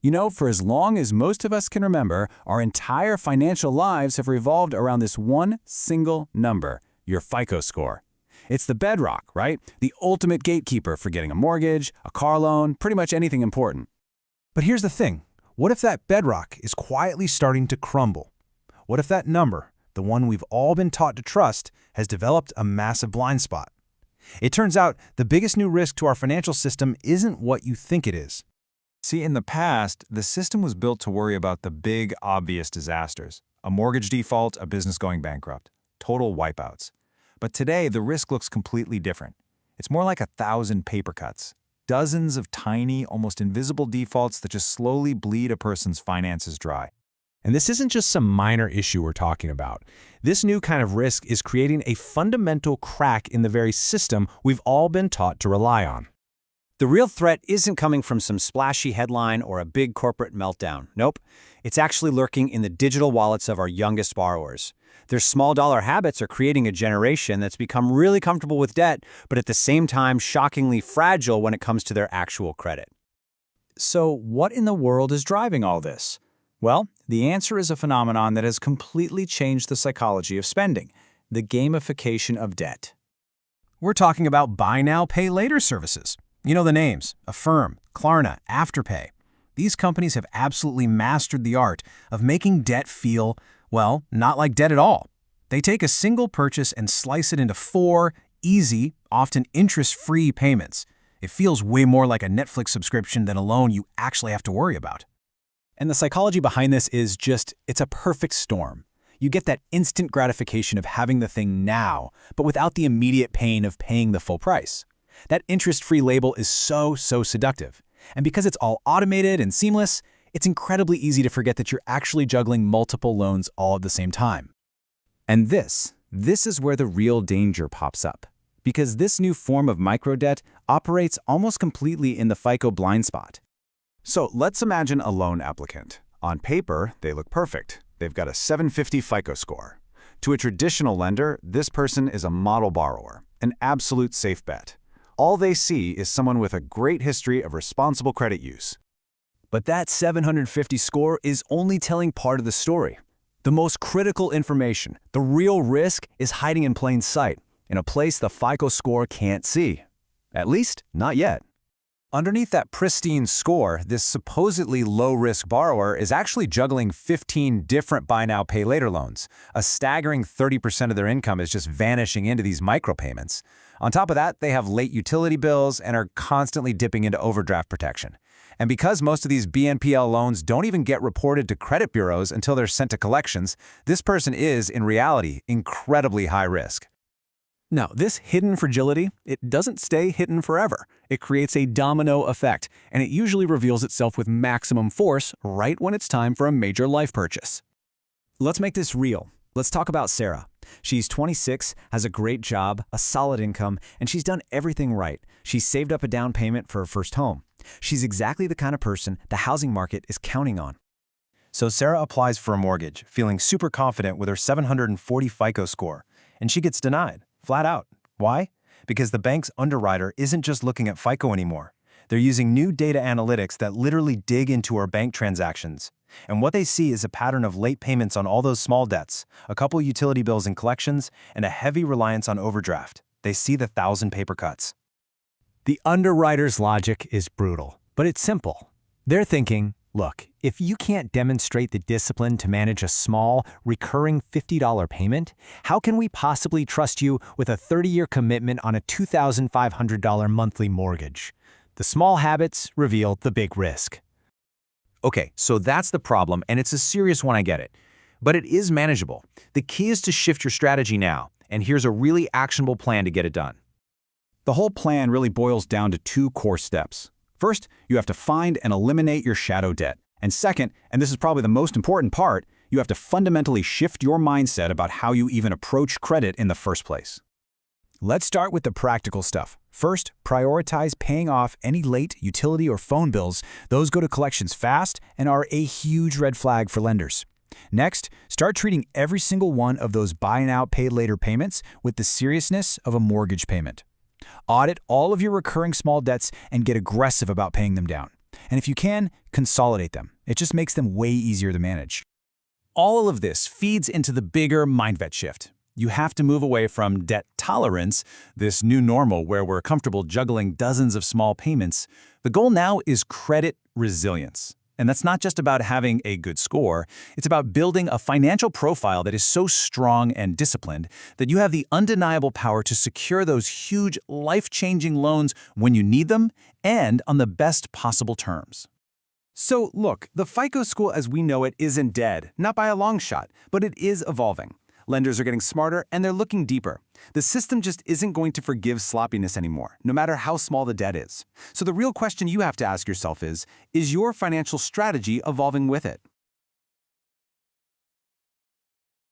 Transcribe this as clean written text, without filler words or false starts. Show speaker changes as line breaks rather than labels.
You know, for as long as most of us can remember, our entire financial lives have revolved around this one single number, your FICO score. It's the bedrock, right? The ultimate gatekeeper for getting a mortgage, a car loan, pretty much anything important.
But here's the thing. What if that bedrock is quietly starting to crumble? What if that number, the one we've all been taught to trust, has developed a massive blind spot? It turns out the biggest new risk to our financial system isn't what you think it is.
See, in the past, the system was built to worry about the big, obvious disasters. A mortgage default, a business going bankrupt. Total wipeouts. But today, the risk looks completely different. It's more like 1,000 paper cuts. Dozens of tiny, almost invisible defaults that just slowly bleed a person's finances dry.
And this isn't just some minor issue we're talking about. This new kind of risk is creating a fundamental crack in the very system we've all been taught to rely on.
The real threat isn't coming from some splashy headline or a big corporate meltdown. Nope. It's actually lurking in the digital wallets of our youngest borrowers. Their small dollar habits are creating a generation that's become really comfortable with debt, but at the same time shockingly fragile when it comes to their actual credit. So what in the world is driving all this? Well, the answer is a phenomenon that has completely changed the psychology of spending, the gamification of debt.
We're talking about buy now, pay later services. You know the names: Affirm, Klarna, Afterpay. These companies have absolutely mastered the art of making debt feel, well, not like debt at all. They take a single purchase and slice it into 4 easy, often interest-free payments. It feels way more like a Netflix subscription than a loan you actually have to worry about.
And the psychology behind this is just, it's a perfect storm. You get that instant gratification of having the thing now, but without the immediate pain of paying the full price. That interest-free label is so seductive. And because it's all automated and seamless, it's incredibly easy to forget that you're actually juggling multiple loans all at the same time. And this is where the real danger pops up. Because this new form of microdebt operates almost completely in the FICO blind spot.
So let's imagine a loan applicant. On paper, they look perfect. They've got a 750 FICO score. To a traditional lender, this person is a model borrower, an absolute safe bet. All they see is someone with a great history of responsible credit use.
But that 750 score is only telling part of the story. The most critical information, the real risk, is hiding in plain sight, in a place the FICO score can't see. At least, not yet. Underneath that pristine score, this supposedly low-risk borrower is actually juggling 15 different buy now, pay later loans. A staggering 30% of their income is just vanishing into these micropayments. On top of that, they have late utility bills and are constantly dipping into overdraft protection. And because most of these BNPL loans don't even get reported to credit bureaus until they're sent to collections, this person is, in reality, incredibly high risk. Now, this hidden fragility, it doesn't stay hidden forever. It creates a domino effect, and it usually reveals itself with maximum force right when it's time for a major life purchase. Let's make this real. Let's talk about Sarah. She's 26, has a great job, a solid income, and she's done everything right. She's saved up a down payment for her first home. She's exactly the kind of person the housing market is counting on.
So Sarah applies for a mortgage, feeling super confident with her 740 FICO score, and she gets denied. Flat out. Why? Because the bank's underwriter isn't just looking at FICO anymore. They're using new data analytics that literally dig into our bank transactions. And what they see is a pattern of late payments on all those small debts, a couple utility bills and collections, and a heavy reliance on overdraft. They see the 1,000 paper cuts.
The underwriter's logic is brutal, but it's simple. They're thinking, look, if you can't demonstrate the discipline to manage a small, recurring $50 payment, how can we possibly trust you with a 30-year commitment on a $2,500 monthly mortgage? The small habits reveal the big risk.
Okay, so that's the problem, and it's a serious one, I get it. But it is manageable. The key is to shift your strategy now, and here's a really actionable plan to get it done.
The whole plan really boils down to 2 core steps. First, you have to find and eliminate your shadow debt. And second, and this is probably the most important part, you have to fundamentally shift your mindset about how you even approach credit in the first place. Let's start with the practical stuff. First, prioritize paying off any late utility or phone bills. Those go to collections fast and are a huge red flag for lenders. Next, start treating every single one of those buy now, pay later payments with the seriousness of a mortgage payment. Audit all of your recurring small debts and get aggressive about paying them down. And if you can, consolidate them. It just makes them way easier to manage. All of this feeds into the bigger mindset shift. You have to move away from debt tolerance, this new normal where we're comfortable juggling dozens of small payments. The goal now is credit resilience. And that's not just about having a good score. It's about building a financial profile that is so strong and disciplined that you have the undeniable power to secure those huge, life-changing loans when you need them and on the best possible terms.
So look, the FICO score as we know it isn't dead, not by a long shot, but it is evolving. Lenders are getting smarter and they're looking deeper. The system just isn't going to forgive sloppiness anymore, no matter how small the debt is. So the real question you have to ask yourself is your financial strategy evolving with it?